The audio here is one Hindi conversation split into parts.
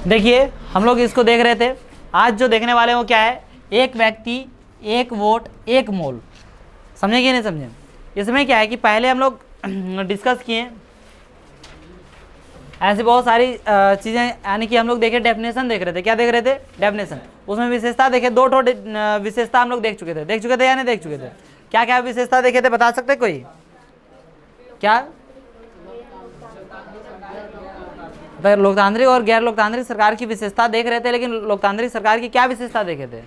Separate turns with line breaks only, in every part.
देखिए हम लोग इसको देख रहे थे, आज जो देखने वाले हैं वो क्या है, एक व्यक्ति एक वोट एक मोल। समझे कि नहीं समझे? इसमें क्या है कि पहले हम लोग डिस्कस किए ऐसी बहुत सारी चीज़ें, यानी कि हम लोग देखे डेफिनेशन देख रहे थे। क्या देख रहे थे? डेफिनेशन। उसमें विशेषता देखे, दो ठो विशेषता हम लोग देख चुके थे या नहीं देख चुके थे? क्या क्या विशेषता देखे थे, बता सकते कोई? क्या? लोकतांत्रिक और गैर लोकतांत्रिक सरकार की विशेषता देख रहे थे, लेकिन लोकतांत्रिक सरकार की क्या विशेषता देखे थे?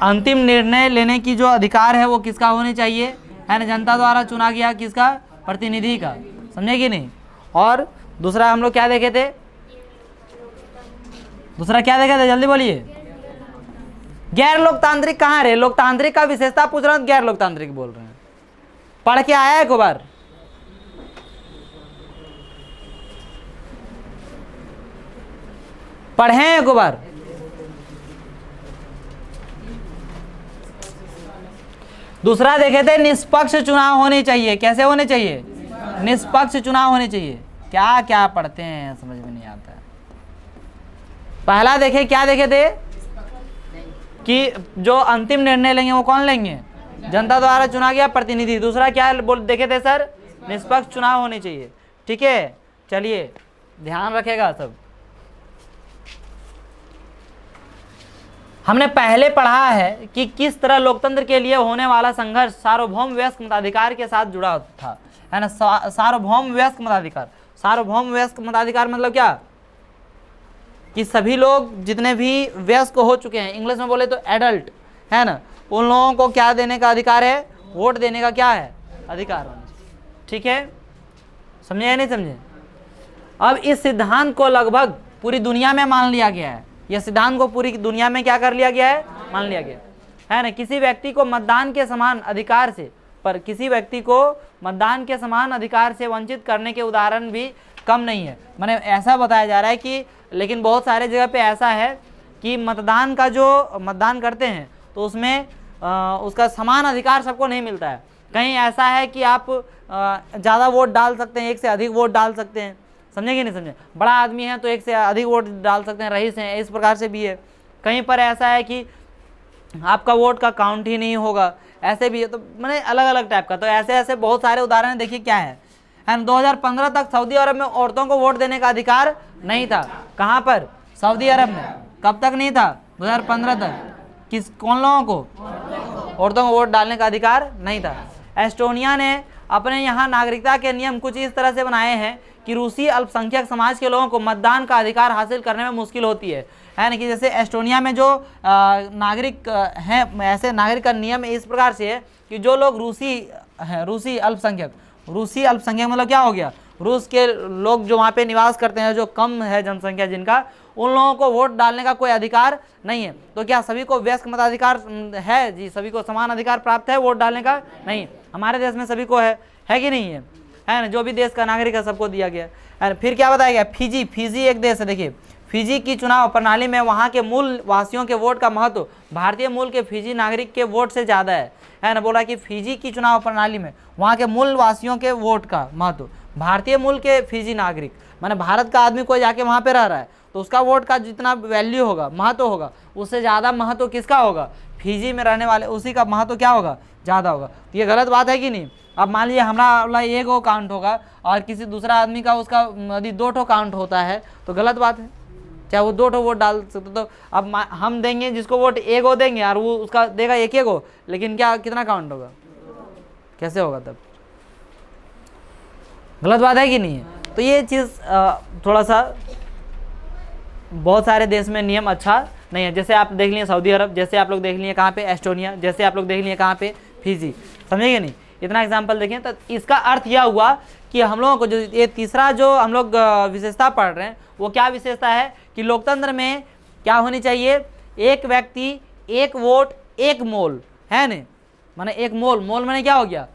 अंतिम निर्णय लेने की जो अधिकार है वो किसका होनी चाहिए, है ना? जनता द्वारा चुना गया किसका? प्रतिनिधि का। समझे कि नहीं? और दूसरा हम लोग क्या देखे थे? दूसरा क्या देखे थे, जल्दी बोलिए। गैर लोकतांत्रिक कहाँ रहे? लोकतांत्रिक का विशेषता पूछ रहा हूँ, गैर लोकतांत्रिक बोल रहे हैं। पढ़ के आया है एक बार? पढ़े एक बार? दूसरा देखे थे निष्पक्ष चुनाव होने चाहिए। कैसे होने चाहिए? निष्पक्ष चुनाव होने चाहिए। क्या क्या पढ़ते हैं समझ में नहीं आता है। पहला देखे, क्या देखे थे कि जो अंतिम निर्णय लेंगे वो कौन लेंगे? जनता द्वारा चुना गया प्रतिनिधि। दूसरा क्या देखे थे सर? निष्पक्ष चुनाव होने चाहिए। ठीक है, चलिए ध्यान रखेगा सब। हमने पहले पढ़ा है कि किस तरह लोकतंत्र के लिए होने वाला संघर्ष सार्वभौम वयस्क मताधिकार के साथ जुड़ा था, है ना? सार्वभौम वयस्क मताधिकार। सार्वभौम वयस्क मताधिकार मतलब क्या? कि सभी लोग जितने भी वयस्क हो चुके हैं, इंग्लिश में बोले तो एडल्ट, है ना, उन लोगों को क्या देने का अधिकार है? वोट देने का क्या है? अधिकार होना चाहिए। ठीक है, समझे या नहीं समझे? अब इस सिद्धांत को लगभग पूरी दुनिया में मान लिया गया है। यह सिद्धांत को पूरी दुनिया में क्या कर लिया गया है? मान लिया गया है ना? किसी व्यक्ति को मतदान के समान अधिकार से, पर किसी व्यक्ति को मतदान के समान अधिकार से वंचित करने के उदाहरण भी कम नहीं है। माने ऐसा बताया जा रहा है कि, लेकिन बहुत सारे जगह पे ऐसा है कि मतदान का जो मतदान करते हैं तो उसमें उसका समान अधिकार सबको नहीं मिलता है। कहीं ऐसा है कि आप ज़्यादा वोट डाल सकते हैं, एक से अधिक वोट डाल सकते हैं। समझे कि नहीं समझे? बड़ा आदमी है तो एक से अधिक वोट डाल सकते हैं, रईस हैं, इस प्रकार से भी है। कहीं पर ऐसा है कि आपका वोट का काउंट ही नहीं होगा, ऐसे भी है। तो मैंने अलग अलग टाइप का, तो ऐसे ऐसे बहुत सारे उदाहरण देखिए क्या है। 2015 तक सऊदी अरब में औरतों को वोट देने का अधिकार नहीं था। कहाँ पर? सऊदी अरब में। कब तक नहीं था? 2015 तक। कौन लोगों को? औरतों को वोट डालने का अधिकार नहीं था। एस्टोनिया ने अपने यहाँ नागरिकता के नियम कुछ इस तरह से बनाए हैं कि रूसी अल्पसंख्यक समाज के लोगों को मतदान का अधिकार हासिल करने में मुश्किल होती है ना? कि जैसे एस्टोनिया में जो नागरिक हैं, ऐसे नागरिक का नियम इस प्रकार से है कि जो लोग रूसी हैं, रूसी अल्पसंख्यक मतलब क्या हो गया? रूस के लोग जो वहाँ पे निवास करते हैं, जो कम है जनसंख्या जिनका, उन लोगों को वोट डालने का कोई अधिकार नहीं है। तो क्या सभी को वयस्क मताधिकार है? जी, सभी को समान अधिकार प्राप्त है वोट डालने का? नहीं। हमारे देश में सभी को है कि नहीं है? है ना? जो भी देश का नागरिक है सबको दिया गया है। फिर क्या बताया गया? फिजी एक देश है। देखिए फिजी की चुनाव प्रणाली में वहाँ के मूल वासियों के वोट का महत्व भारतीय मूल के फिजी नागरिक के वोट से ज़्यादा है ना? बोला कि फिजी की चुनाव प्रणाली में वहाँ के मूल वासियों के वोट का महत्व भारतीय मूल के फिजी नागरिक, माने भारत का आदमी कोई जाके वहाँ पे रह रहा है तो उसका वोट का जितना वैल्यू होगा, महत्व होगा, उससे ज़्यादा महत्व किसका होगा? फिजी में रहने वाले उसी का महत्व क्या होगा? ज़्यादा होगा। तो ये गलत बात है कि नहीं? अब मान लीजिए हमारा एक गो काउंट होगा और किसी दूसरा आदमी का उसका यदि 2 ठो काउंट होता है तो गलत बात है। चाहे वो 2 ठो वोट डाल सकते, तो अब हम देंगे जिसको वोट एक गो देंगे और वो उसका देगा एक गो, लेकिन क्या कितना काउंट होगा? कैसे होगा? तब गलत बात है कि नहीं है? तो ये चीज़ थोड़ा सा बहुत सारे देश में नियम अच्छा नहीं है। जैसे आप देख लिए सऊदी अरब, जैसे आप लोग देख लिए कहाँ पे एस्टोनिया, जैसे आप लोग देख लिए कहाँ पे फिजी। समझेंगे नहीं? इतना एग्जाम्पल देखें तो इसका अर्थ यह हुआ कि हम लोगों को जो ये तीसरा जो हम लोग विशेषता पढ़ रहे हैं वो क्या विशेषता है कि लोकतंत्र में क्या होनी चाहिए? एक व्यक्ति एक वोट एक मोल, है ना? माने एक मोल माने क्या हो गया?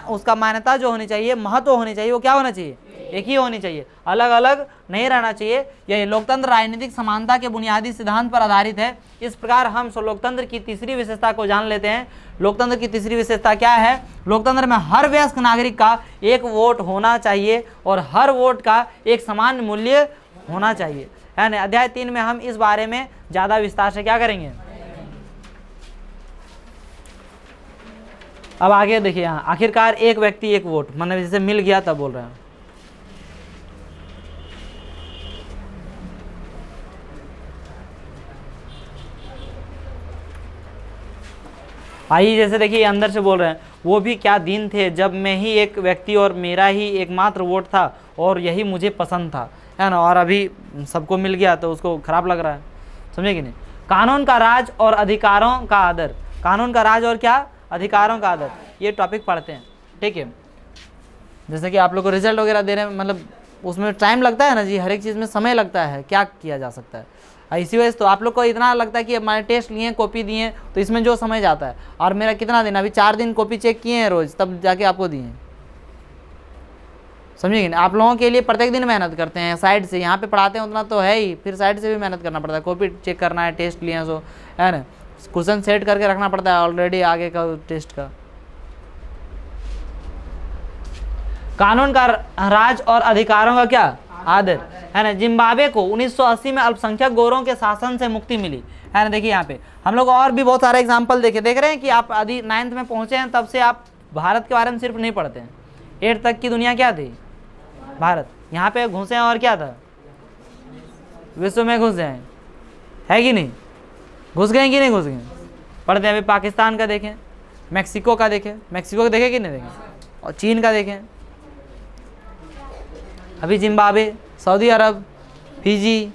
उसका मान्यता जो होनी चाहिए, महत्व होनी चाहिए, वो क्या होना चाहिए? एक ही होनी चाहिए, अलग अलग नहीं रहना चाहिए। यही लोकतंत्र राजनीतिक समानता के बुनियादी सिद्धांत पर आधारित है। इस प्रकार हम लोकतंत्र की तीसरी विशेषता को जान लेते हैं। लोकतंत्र की तीसरी विशेषता क्या है? लोकतंत्र में हर वयस्क नागरिक का एक वोट होना चाहिए और हर वोट का एक समान मूल्य होना चाहिए, है ना। अध्याय 3 में हम इस बारे में ज्यादा विस्तार से क्या करेंगे। अब आगे देखिए, यहाँ आखिरकार एक व्यक्ति एक वोट, मतलब जैसे मिल गया तब बोल रहे हैं। आइए जैसे देखिए अंदर से बोल रहे हैं, वो भी क्या दिन थे जब मैं ही एक व्यक्ति और मेरा ही एकमात्र वोट था और यही मुझे पसंद था, है ना। और अभी सबको मिल गया तो उसको खराब लग रहा है, समझे कि नहीं। कानून का राज और अधिकारों का आदर। कानून का राज और क्या? अधिकारों का आदर। ये टॉपिक पढ़ते हैं, ठीक है। जैसे कि आप लोग को रिजल्ट वगैरह दे रहे हैं, मतलब उसमें टाइम लगता है ना जी, हर एक चीज़ में समय लगता है, क्या किया जा सकता है। इसी वजह से तो आप लोग को इतना लगता है कि हमारे टेस्ट लिए, कॉपी दिए, तो इसमें जो समय जाता है। और मेरा कितना दिन, अभी 4 दिन कॉपी चेक किए हैं रोज़, तब जाके आपको दिए, समझिए कि आप लोगों के लिए प्रत्येक दिन मेहनत करते हैं साइड से। यहाँ पे पढ़ाते हैं उतना तो है ही, फिर साइड से भी मेहनत करना पड़ता है। कॉपी चेक करना है, टेस्ट लिए सो, है ना। क्वेश्चन सेट करके रखना पड़ता है ऑलरेडी आगे का टेस्ट का। कानून का राज और अधिकारों का क्या? आदर, है ना। जिम्बाब्वे को 1980 में अल्पसंख्यक गोरों के शासन से मुक्ति मिली, है ना। देखिए यहाँ पे हम लोग और भी बहुत सारे एग्जाम्पल देख रहे हैं कि आप आदि 9th में पहुंचे हैं, तब से आप भारत के बारे में सिर्फ नहीं पढ़ते हैं। 8 तक की दुनिया क्या थी? भारत। यहाँ पे घुसे हैं और क्या था? विश्व में घुस गए, है कि नहीं? घुस गए कि नहीं घुस गए? पढ़ते हैं। अभी पाकिस्तान का देखें, मैक्सिको का देखें, मैक्सिको का देखें कि नहीं देखें, और चीन का देखें, अभी जिम्बाब्वे, सऊदी अरब, फिजी,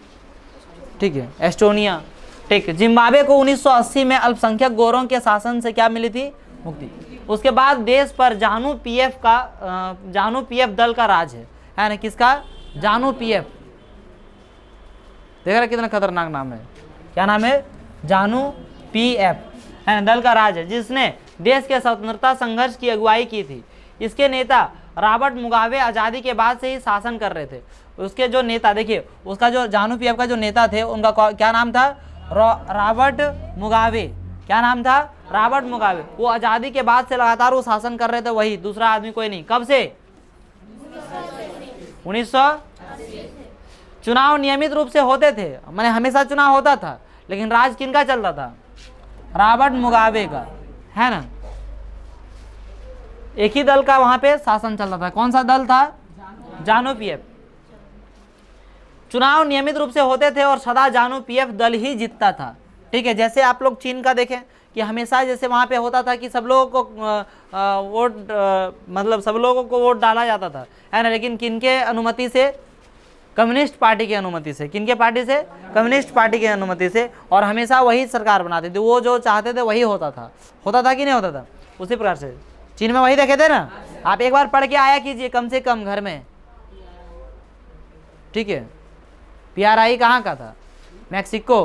ठीक है, एस्टोनिया, ठीक है। जिम्बाब्वे को 1980 में अल्पसंख्यक गोरों के शासन से क्या मिली थी? मुक्ति। उसके बाद देश पर जानू पीएफ दल का राज है ना। किसका? जानू पीएफ। देख रहे कितना खतरनाक नाम है, क्या नाम है? जानू पीएफ, है ना, दल का राज है, जिसने देश के स्वतंत्रता संघर्ष की अगुवाई की थी। इसके नेता रॉबर्ट मुगाबे आज़ादी के बाद से ही शासन कर रहे थे। उसके जो नेता, देखिए उसका जो जानू पीएफ का जो नेता थे, उनका क्या नाम था? Robert Mugabe. क्या नाम था? Robert Mugabe. वो आज़ादी के बाद से लगातार वो शासन कर रहे थे, वही, दूसरा आदमी कोई नहीं। कब से? 1980। चुनाव नियमित रूप से होते थे, मैंने हमेशा चुनाव होता था, लेकिन राज किनका चलता था? रॉबर्ट मुगाबे का, है ना। एक ही दल का वहां पे शासन चलता था। कौन सा दल था? जानू पीएफ। चुनाव नियमित रूप से होते थे और सदा जानू पीएफ दल ही जीतता था, ठीक है। जैसे आप लोग चीन का देखें कि हमेशा जैसे वहां पे होता था कि सब लोगों को वोट, मतलब सब लोगों को वोट डाला जाता था, है ना। लेकिन किनके अनुमति से? कम्युनिस्ट पार्टी की अनुमति से। किनके पार्टी से? कम्युनिस्ट पार्टी की अनुमति से। और हमेशा वही सरकार बनाती थी, वो जो चाहते थे वही होता था कि नहीं होता था? उसी प्रकार से चीन में वही देखे थे ना। आप एक बार पढ़ के आया कीजिए कम से कम घर में, ठीक है। पीआरआई कहाँ का था? मैक्सिको।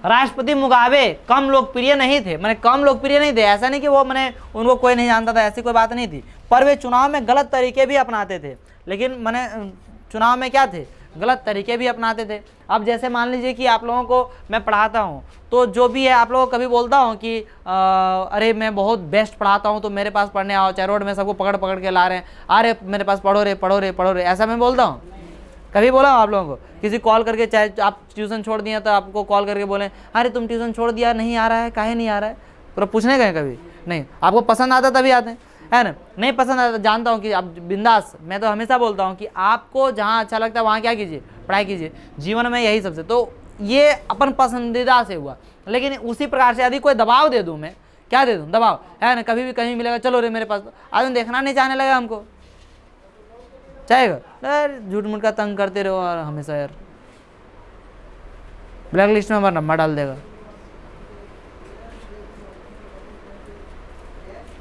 राष्ट्रपति मुगाबे कम लोकप्रिय नहीं थे, मैंने कम लोकप्रिय नहीं थे, ऐसा नहीं कि वो मैंने उनको कोई नहीं जानता था, ऐसी कोई बात नहीं थी। पर वे चुनाव में गलत तरीके भी अपनाते थे, लेकिन मैंने चुनाव में क्या थे? गलत तरीके भी अपनाते थे। अब जैसे मान लीजिए कि आप लोगों को मैं पढ़ाता हूँ, तो जो भी है आप लोगों को कभी बोलता हूँ कि अरे मैं बहुत बेस्ट पढ़ाता हूँ तो मेरे पास पढ़ने आओ, चाहे रोड में सबको पकड़ पकड़ के ला रहे हैं, अरे मेरे पास पढ़ो रे पढ़ो रे पढ़ो रे, ऐसा मैं बोलता हूँ? कभी बोला हूँ आप लोगों को? किसी कॉल करके, चाहे आप ट्यूशन छोड़ दिया तो आपको कॉल करके बोले अरे तुम ट्यूशन छोड़ दिया, नहीं आ रहा है, काहे नहीं आ रहा है? पूरा पूछने गए कभी? नहीं। आपको पसंद आता तभी आते हैं, है ना। नहीं पसंद आता, जानता हूँ कि आप बिंदास, मैं तो हमेशा बोलता हूँ कि आपको जहाँ अच्छा लगता है वहाँ क्या कीजिए? पढ़ाई कीजिए। जीवन में यही सबसे, तो ये अपन पसंदीदा से हुआ। लेकिन उसी प्रकार से यदि कोई दबाव दे दूँ, मैं क्या दे दूँ? दबाव, है ना। कभी भी कहीं मिलेगा, चलो रे मेरे पास, आदमी देखना नहीं चाहने लगा हमको, चाहेगा यार झूठ मूठ का तंग करते रहो और हमेशा यार ब्लैक लिस्ट में हमारा नंबर डाल देगा।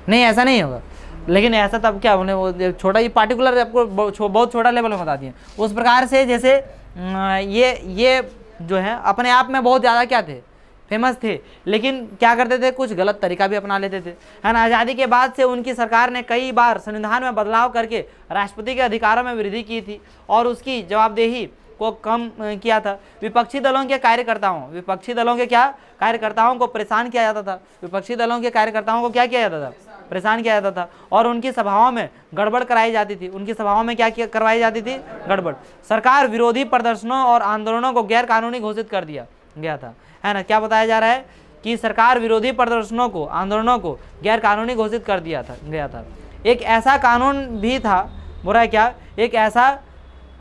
नहीं, ऐसा नहीं होगा। लेकिन ऐसा तब क्या, उन्हें वो छोटा, ये पार्टिकुलर आपको बहुत छोटा लेवल में बता दिए। उस प्रकार से जैसे ये जो है अपने आप में बहुत ज़्यादा क्या थे? फेमस थे, लेकिन क्या करते थे, कुछ गलत तरीका भी अपना लेते थे, है ना। आज़ादी के बाद से उनकी सरकार ने कई बार संविधान में बदलाव करके राष्ट्रपति के अधिकारों में वृद्धि की थी और उसकी जवाबदेही को कम किया था। विपक्षी दलों के कार्यकर्ताओं को परेशान किया जाता था। विपक्षी दलों के कार्यकर्ताओं को क्या किया जाता था, परेशान किया जाता था और उनकी सभाओं में गड़बड़ कराई जाती थी। उनकी सभाओं में क्या करवाई जाती थी, गड़बड़। सरकार विरोधी प्रदर्शनों और आंदोलनों को गैर कानूनी घोषित कर दिया गया था, है ना। क्या बताया जा रहा है कि सरकार विरोधी प्रदर्शनों को, आंदोलनों को गैर कानूनी घोषित कर दिया गया था। एक ऐसा कानून भी था, बोल रहा है क्या, एक ऐसा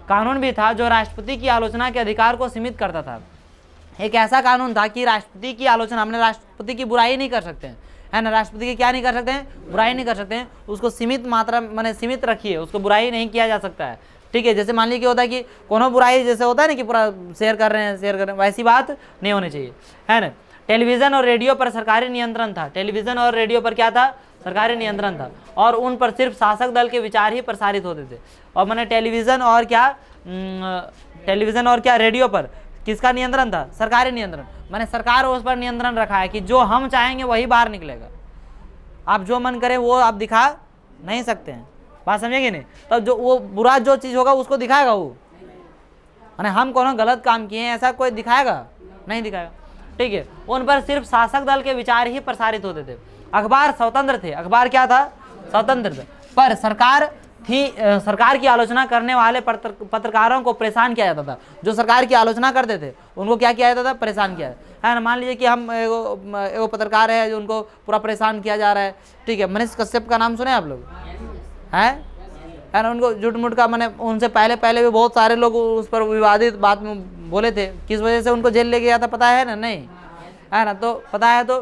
कानून भी था जो राष्ट्रपति की आलोचना के अधिकार को सीमित करता था। एक ऐसा कानून था कि राष्ट्रपति की आलोचना, हमने राष्ट्रपति की बुराई नहीं कर सकते हैं, है ना। राष्ट्रपति की क्या नहीं कर सकते हैं, बुराई नहीं कर सकते हैं। उसको सीमित मात्रा माने सीमित रखिए, उसको बुराई नहीं किया जा सकता है, ठीक है। जैसे मान लीजिए होता है कि कोनो बुराई जैसे होता है ना कि पूरा शेयर कर रहे हैं, वैसी बात नहीं होनी चाहिए, है ना। टेलीविज़न और रेडियो पर सरकारी नियंत्रण था। टेलीविज़न और रेडियो पर क्या था, सरकारी नियंत्रण था और उन पर सिर्फ शासक दल के विचार ही प्रसारित होते थे। और मैंने टेलीविज़न और क्या रेडियो पर किसका नियंत्रण था, सरकारी नियंत्रण। मैंने सरकार उस पर नियंत्रण रखा है कि जो हम चाहेंगे वही बाहर निकलेगा, आप जो मन करें वो आप दिखा नहीं सकते हैं, बात समझेंगे नहीं। तब जो वो बुरा जो चीज़ होगा उसको दिखाएगा वो, मैंने हम कोनो गलत काम किए हैं ऐसा कोई दिखाएगा नहीं, दिखाएगा, ठीक है। उन पर सिर्फ शासक दल के विचार ही प्रसारित होते थे। अखबार स्वतंत्र थे, अखबार क्या था, स्वतंत्र थे, पर सरकार की आलोचना करने वाले पत्रकारों को परेशान किया जाता था। जो सरकार की आलोचना करते थे उनको क्या किया जाता था, परेशान किया, है ना। मान लीजिए कि हम एगो पत्रकार है जो उनको पूरा परेशान किया जा रहा है, ठीक है। मनीष कश्यप का नाम सुने आप लोग, है ना। उनको झूठ मूठ का, मैंने उनसे पहले भी बहुत सारे लोग उस पर विवादित बात में बोले थे, किस वजह से उनको जेल ले गया था पता है ना, नहीं, है ना। तो पता है, तो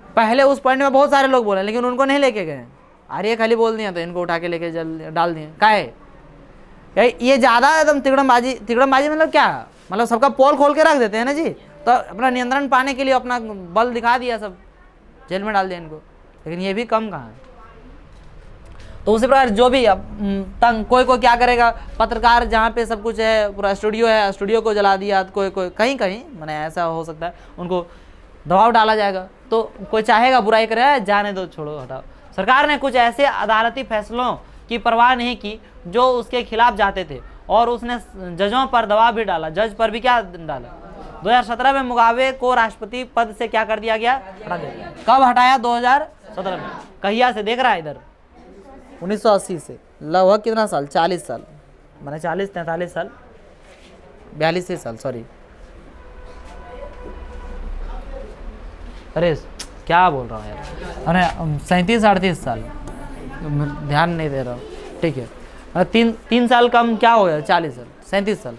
पहले उस पॉइंट में बहुत सारे लोग बोले लेकिन उनको नहीं लेके गए, आर्य खाली बोल दिया तो इनको उठा के लेके डाल दिए। क्या है ये ज़्यादा एकदम तिगड़मबाजी मतलब क्या, मतलब सबका पोल खोल के रख देते हैं ना जी। तो अपना नियंत्रण पाने के लिए अपना बल दिखा दिया, सब जेल में डाल दिया इनको, लेकिन ये भी कम कहाँ है। तो उसी प्रकार जो भी तंग कोई क्या करेगा, पत्रकार जहाँ पे सब कुछ है, पूरा स्टूडियो है, स्टूडियो को जला दिया, कोई कहीं मैंने ऐसा हो सकता है, उनको दबाव डाला जाएगा। तो कोई चाहेगा बुराई करे, जाने दो, छोड़ो, हटाओ। सरकार ने कुछ ऐसे अदालती फैसलों की परवाह नहीं की जो उसके खिलाफ जाते थे और उसने जजों पर दबाव भी डाला, जज पर भी क्या डाला। 2017 में मुगाबे को राष्ट्रपति पद से क्या कर दिया गया, हटा दिया। कब हटाया, 2017 में। कहिया से देख रहा है इधर, 1980 से, लगभग कितना साल, 40 साल, मैंने 43 साल, 42 साल, सॉरी, अरे क्या बोल रहा हूँ यार, अरे 37-38 साल, ध्यान नहीं दे रहा हूँ, ठीक है। तीन साल कम क्या हो गया, 40 साल, 37 साल।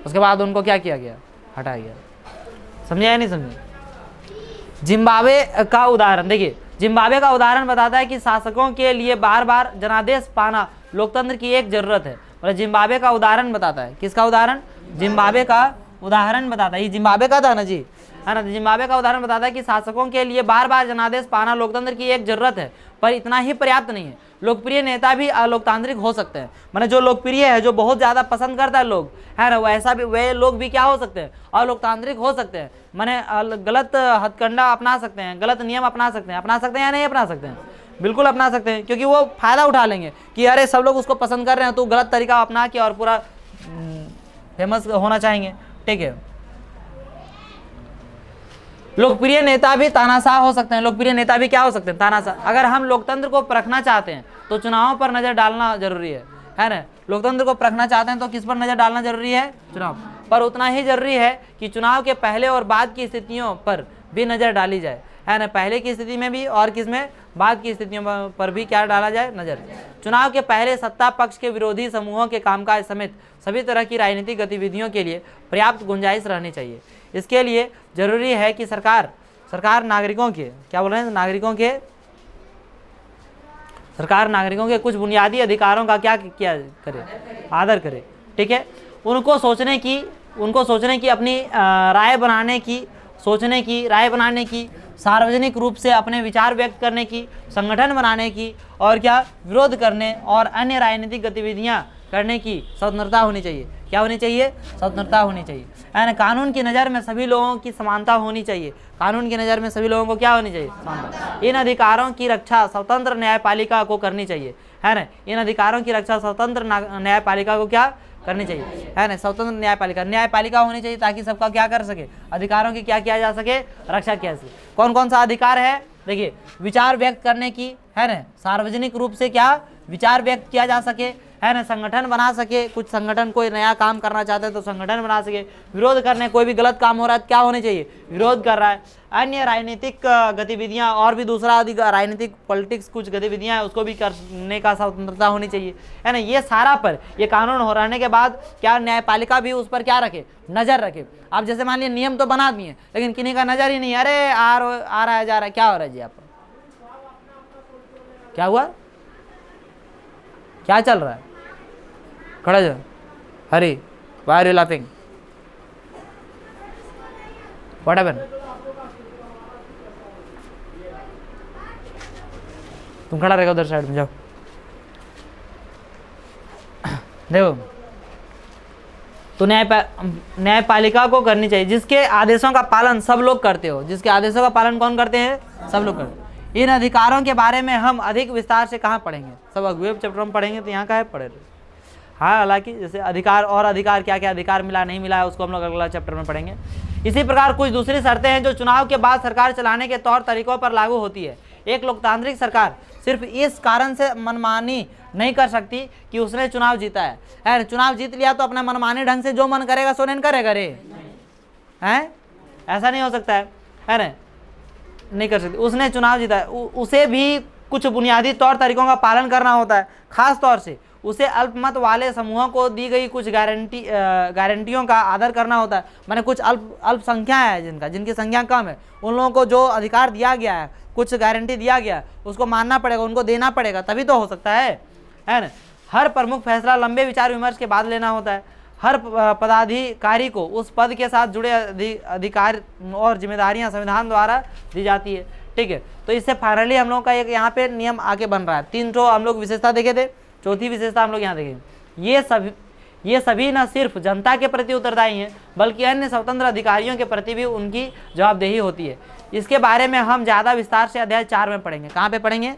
उसके बाद उनको क्या किया गया, हटाया गया। समझे या नहीं समझे। जिम्बाब्वे का उदाहरण देखिए, जिम्बाब्वे का उदाहरण बताता है कि शासकों के लिए बार बार जनादेश पाना लोकतंत्र की एक जरूरत है। मतलब जिम्बाब्वे का उदाहरण बताता है, किसका उदाहरण, जिम्बाब्वे का उदाहरण बताता है, ये जिम्बाब्वे का था ना जी, है ना। जिम्बाब्वे का उदाहरण बताता है कि शासकों के लिए बार बार जनादेश पाना लोकतंत्र की एक जरूरत है, पर इतना ही पर्याप्त नहीं है। लोकप्रिय नेता भी अलोकतांत्रिक हो सकते हैं, माने जो लोकप्रिय है, जो बहुत ज़्यादा पसंद करता है लोग, है ना, वैसा भी वे लोग भी क्या हो सकते हैं, अलोकतांत्रिक हो सकते हैं। माने गलत हथकंडा अपना सकते हैं, गलत नियम अपना सकते हैं या नहीं अपना सकते हैं, बिल्कुल अपना सकते हैं, क्योंकि वो फ़ायदा उठा लेंगे कि अरे सब लोग उसको पसंद कर रहे हैं तो गलत तरीका अपना के और पूरा फेमस होना चाहेंगे, ठीक है। लोकप्रिय नेता भी तानाशाह हो सकते हैं, लोकप्रिय नेता भी क्या हो सकते हैं, तानाशाह। अगर हम लोकतंत्र को परखना चाहते हैं तो चुनावों पर नज़र डालना जरूरी है ना। लोकतंत्र को परखना चाहते हैं तो किस पर नज़र डालना जरूरी है, चुनाव पर। उतना ही जरूरी है कि चुनाव के पहले और बाद की स्थितियों पर भी नज़र डाली जाए, है ना। पहले की स्थिति में भी और किसमें, बाद की स्थितियों पर भी क्या डाला जाए, नज़र। चुनाव के पहले सत्ता पक्ष के विरोधी समूहों के कामकाज समेत सभी तरह की राजनीतिक गतिविधियों के लिए पर्याप्त गुंजाइश रहनी चाहिए। इसके लिए जरूरी है कि सरकार नागरिकों के, क्या बोल रहे हैं, सरकार नागरिकों के कुछ बुनियादी अधिकारों का क्या करे, आदर करे, ठीक है। उनको सोचने की अपनी राय बनाने की, सार्वजनिक रूप से अपने विचार व्यक्त करने की, संगठन बनाने की और क्या विरोध करने और अन्य राजनीतिक गतिविधियां करने की स्वतंत्रता होनी चाहिए। क्या होनी चाहिए? स्वतंत्रता होनी चाहिए, है ना। कानून की नज़र में सभी लोगों की समानता होनी चाहिए, कानून की नज़र में सभी लोगों को क्या होनी चाहिए? समानता। इन अधिकारों की रक्षा स्वतंत्र न्यायपालिका को करनी चाहिए, है ना। इन अधिकारों की रक्षा स्वतंत्र न्यायपालिका को क्या करनी चाहिए, है ना। स्वतंत्र न्यायपालिका होनी चाहिए ताकि सबका क्या कर सके? अधिकारों की क्या किया जा सके? रक्षा किया जा सके। कौन कौन सा अधिकार है? देखिए, विचार व्यक्त करने की, है ना। सार्वजनिक रूप से क्या विचार व्यक्त किया जा सके, है ना। संगठन बना सके, कुछ संगठन कोई नया काम करना चाहते हैं तो संगठन बना सके। विरोध करने, कोई भी गलत काम हो रहा है तो क्या होने चाहिए? विरोध कर रहा है। अन्य राजनीतिक गतिविधियां और भी दूसरा राजनीतिक पॉलिटिक्स कुछ गतिविधियां हैं उसको भी करने का स्वतंत्रता होनी चाहिए, है ना। ये सारा पर ये कानून हो रहने के बाद क्या न्यायपालिका भी उस पर क्या रखे? नज़र रखे। अब जैसे मान लिया नियम तो बना दिए लेकिन किन्हीं का नज़र ही नहीं, अरे आ रहा है जा रहा है, क्या हो रहा है जी? आप क्या हुआ? क्या चल रहा है? खड़ा जाओ। Hari, why are you laughing? What happened? तुम खड़ा रहेगा उधर साइड में, जाओ। देखो, तो न्यायपालिका को करनी चाहिए जिसके आदेशों का पालन सब लोग करते हो। जिसके आदेशों का पालन कौन करते हैं? सब लोग करते हैं। इन अधिकारों के बारे में हम अधिक विस्तार से कहाँ पढ़ेंगे? सब अगले चैप्टर में पढ़ेंगे, तो यहाँ का है पढ़े। हाँ, हालांकि जैसे अधिकार और अधिकार, क्या क्या अधिकार मिला नहीं मिला है उसको हम लोग अगला चैप्टर में पढ़ेंगे। इसी प्रकार कुछ दूसरी शर्तें हैं जो चुनाव के बाद सरकार चलाने के तौर तरीकों पर लागू होती है। एक लोकतांत्रिक सरकार सिर्फ इस कारण से मनमानी नहीं कर सकती कि उसने चुनाव जीता है। चुनाव जीत लिया तो अपना मनमानी ढंग से जो मन करेगा सो नहीं करेगा रे, हैं? ऐसा नहीं हो सकता है ना? नहीं कर सकती। उसने चुनाव जीता है, उसे भी कुछ बुनियादी तौर तरीकों का पालन करना होता है। खास तौर से उसे अल्पमत वाले समूहों को दी गई कुछ गारंटियों का आदर करना होता है। माने कुछ अल्पसंख्या है जिनकी संख्या कम है, उन लोगों को जो अधिकार दिया गया है, कुछ गारंटी दिया गया है, उसको मानना पड़ेगा, उनको देना पड़ेगा, तभी तो हो सकता है ना। हर प्रमुख फैसला लंबे विचार विमर्श के बाद लेना होता है। हर पदाधिकारी को उस पद के साथ जुड़े अधिकार और जिम्मेदारियां संविधान द्वारा दी जाती है, ठीक है। तो इससे फाइनली हम लोग का एक यहाँ पे नियम आगे बन रहा है। 3 ठो हम लोग विशेषता देखे थे, चौथी विशेषता हम लोग यहाँ देखेंगे। ये सभी न सिर्फ जनता के प्रति उत्तरदायी हैं बल्कि अन्य स्वतंत्र अधिकारियों के प्रति भी उनकी जवाबदेही होती है। इसके बारे में हम ज़्यादा विस्तार से अध्याय 4 में पढ़ेंगे। कहाँ पे पढ़ेंगे?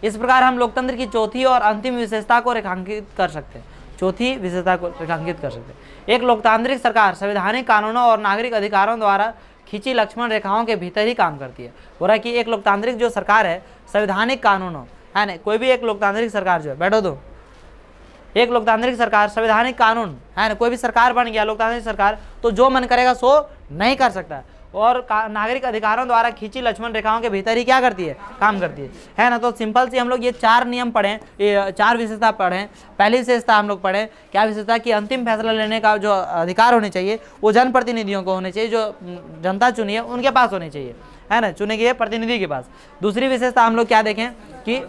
इस प्रकार हम लोकतंत्र की चौथी और अंतिम विशेषता को रेखांकित कर सकते हैं। चौथी विशेषता को रेखांकित कर सकते हैं। एक लोकतांत्रिक सरकार संवैधानिक कानूनों और नागरिक अधिकारों द्वारा खींची लक्ष्मण रेखाओं के भीतर ही काम करती है। हो रहा है कि एक लोकतांत्रिक जो सरकार है संवैधानिक कानूनों, है ना, कोई भी एक लोकतांत्रिक सरकार जो है, बैठो दो, एक लोकतांत्रिक सरकार संवैधानिक कानून, है ना, कोई भी सरकार बन गया लोकतांत्रिक सरकार तो जो मन करेगा सो नहीं कर सकता और नागरिक अधिकारों द्वारा खींची लक्ष्मण रेखाओं के भीतर ही क्या करती है? काम करती है ना। तो सिंपल से हम लोग ये 4 नियम पढ़ें, ये 4 विशेषता पढ़ें। पहली विशेषता हम लोग पढ़ें क्या विशेषता कि अंतिम फैसला लेने का जो अधिकार होने चाहिए वो जनप्रतिनिधियों को होने चाहिए, जो जनता चुनी है उनके पास होने चाहिए, है ना, चुने गए प्रतिनिधि के पास। दूसरी विशेषता हम लोग क्या देखें कि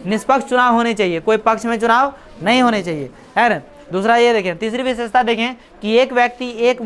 निष्पक्ष चुनाव होने चाहिए, कोई पक्ष में चुनाव नहीं होने चाहिए, है ना। दूसरा ये देखें, तीसरी विशेषता देखें कि एक व्यक्ति एक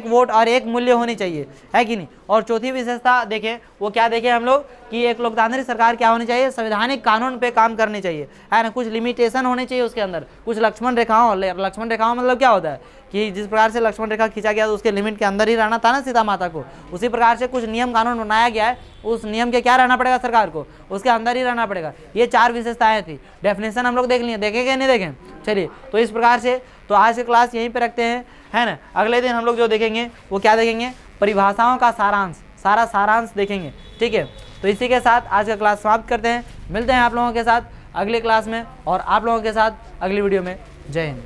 वोट और एक मूल्य होनी चाहिए, है कि नहीं। और चौथी विशेषता देखें, वो क्या देखें हम लोग कि एक लोकतांत्रिक सरकार क्या होनी चाहिए? संवैधानिक कानून पे काम करनी चाहिए, है ना। कुछ लिमिटेशन होने चाहिए उसके अंदर, कुछ लक्ष्मण रेखाओं मतलब क्या होता है कि जिस प्रकार से लक्ष्मण रेखा खींचा गया तो उसके लिमिट के अंदर ही रहना था ना सीता माता को, उसी प्रकार से कुछ नियम कानून बनाया गया है, उस नियम के क्या रहना पड़ेगा सरकार को? उसके अंदर ही रहना पड़ेगा। ये 4 विशेषताएं थी। डेफिनेशन हम लोग देख लिए, देखेंगे नहीं देखें? चलिए, तो इस प्रकार से तो आज की क्लास यहीं पे रखते हैं, है ना। अगले दिन हम लोग जो देखेंगे वो क्या देखेंगे? परिभाषाओं का सारांश, सारा सारांश देखेंगे, ठीक है। तो इसी के साथ आज का क्लास समाप्त करते हैं। मिलते हैं आप लोगों के साथ अगली क्लास में और आप लोगों के साथ अगली वीडियो में। जय हिंद।